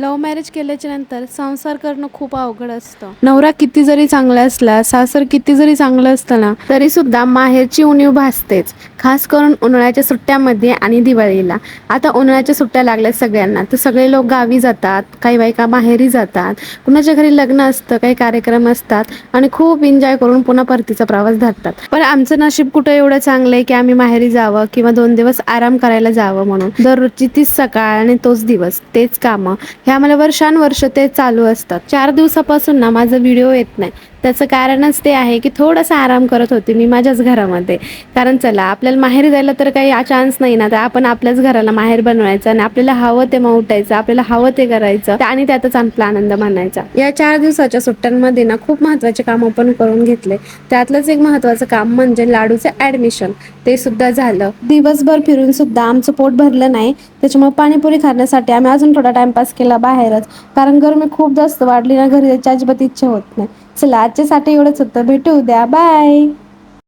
Love marriage केल्याच्या नंतर संसार करणं खूप अवघड असतं. नवरा किती जरी चांगला असला, सासर किती जरी चांगलं असतं ना, तरी सुद्धा माहेरची उणीव भासतेच. खास करून उन्हाळ्याच्या सुट्ट्यामध्ये आणि दिवाळीला. आता उन्हाळ्याच्या सुट्ट्या लागल्यात सगळ्यांना, तर सगळे लोक गावी जातात, काही बायका माहेरी जातात, कुणाच्या घरी लग्न असतं, काही कार्यक्रम असतात आणि खूप एन्जॉय करून पुन्हा परतीचा प्रवास धरतात. पण आमचं नशीब कुठं एवढं चांगलं आहे की आम्ही माहेरी जावं किंवा 2 दिवस आराम करायला जावं म्हणून. दररोजची तीच सकाळ आणि तोच दिवस, तेच कामं, हे आम्हाला वर्षानुवर्ष ते चालू असतात. 4 दिवसापासून ना माझा व्हिडिओ येत नाही. त्याचं कारणच ते आहे की थोडासा आराम करत होते मी माझ्याच घरामध्ये. कारण चला आपल्याला माहेरी जायला तर काही चान्स नाही ना, तर आपण आपल्याच घराला माहेर बनवायचं आणि आपल्याला हवं ते मग उठायचं, आपल्याला हवं ते करायचं आणि त्यातच आपला आनंद मानायचा. या 4 दिवसाच्या सुट्ट्यांमध्ये ना खूप महत्त्वाचे कामं पण करून घेतले. त्यातलंच एक महत्त्वाचं काम म्हणजे लाडूचं ॲडमिशन. ते सुद्धा झालं. दिवसभर फिरून सुद्धा आमचं पोट भरलं नाही. त्याच्यामुळे पाणीपुरी खाण्यासाठी आम्ही अजून थोडा टाइमपास केला बाहेरच. कारण गरमी खूप जास्त वाढली ना, घरी जायची अजिबात इच्छा होत नाही. चला आजच्यासाठी एवढंच होतं. भेटू उद्या. बाय.